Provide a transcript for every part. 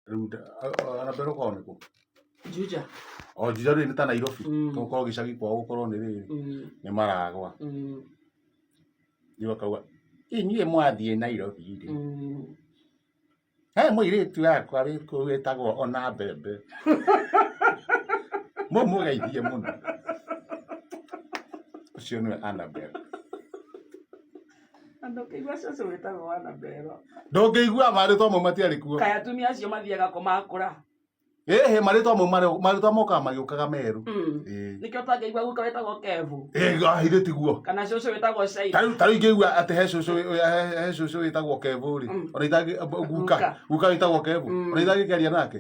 Anabero kwao nĩkũ? Juja. O Juja rĩu nĩ ta Nairobi. Tũkorwo gĩcagi kwao gũkorwo nĩ rĩrĩ. Nĩ Maragwa. Nĩ bakauga inyuĩ mwathiĩ Nairobi rĩ. He mũirĩtu wakwa wĩtagwo Ona Mbembe. Mũgeithie mũno. Ũcio nĩwe Annabel. Ndũkĩigua cũcũ wĩtagwo Annabel. Ndũngĩigua marĩtwa mau matiarĩ kuo. Kaĩ atumia acio mathiaga kũmakũra. Ĩhĩ marĩtwa mau marĩtwa mokaga magĩũkaga merũ. Nĩkĩo ũtangĩigua guka wĩtagwo Kevu. Ĩĩ tiguo. Kana cũcũ wĩtagwo Shaila. Ta rĩu ingĩigua atĩ he cũcũ wĩtagwo Kevu rĩ. Ona itangĩ guka wĩtagwo Kevu. Ona itangĩkĩaria nake.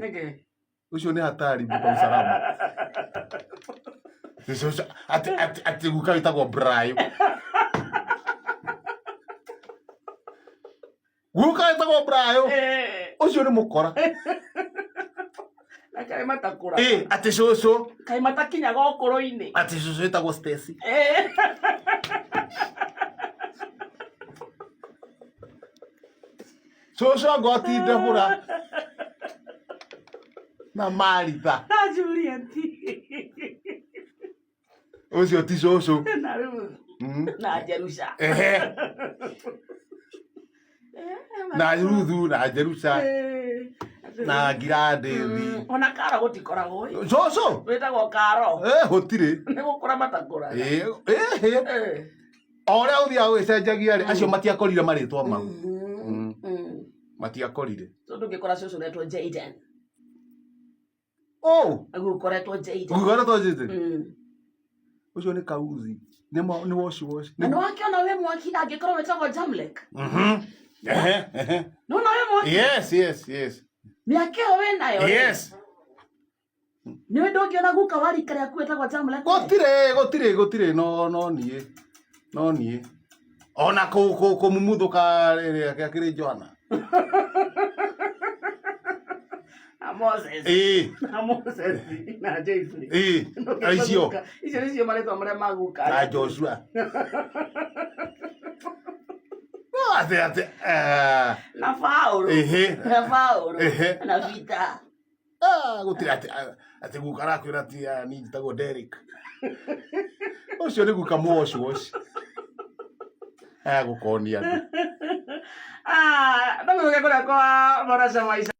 Ũcio nĩ hatari mbuka usalama. Ati guka wĩtagwo Brayo. Guka wĩtagwo Brayo. Ũcio nĩ mũkora. Kaĩ matakũra. Ati cũcũ. Kaĩ matakinyaga ũkũrũ-inĩ. Ati cũcũ wĩtagwo Stacy. Cũcũ anga atinde hũra. Na Maritha. Na Juliet. Ũcio ti cũcũ. Na Ruth. Na Jerusha. Na Ruth na Jerusha. Na Giradevi. Ona Karo gũtikoragwo. Cũcũ. Wĩtagwo Karo. Gũtirĩ. Nĩ gũkũra matakũra. O ũrĩa ũthiaga gwĩcenjagia rĩ, acio matiakorire marĩtwa mau. Matiakorire. Ndũngĩkora cũcũ wetwo Jaden. Ũkoretwo Jaden. Ũkoretwo Jaden. Ũcio nĩ Kauzi. Nĩ wash. Na nĩwakĩona wĩ mwaki angĩkorwo wĩtagwo Jamlek. No wĩ mwaki. Yes. Mĩaka ĩyo wĩ nayo. Yes. Nĩ ndũngĩona guka warika rĩaku wĩtagwo Jamlek. Gũtirĩ no niĩ. Ona kũmumuthũka rĩrĩa kĩrĩ Joana. Moses. Na Moses na Jeffrey. Icio nĩcio marĩtwa marĩa maguka. Na Joshua. Na Paulo. Na Vita. Gũtirĩ atĩ guka arakwĩra ati niĩ njĩtagwo Derek. Ũcio nĩ guka wash. Gũkonia andũ. Ndagũcoka kũrĩa kwa Mwana Maisha.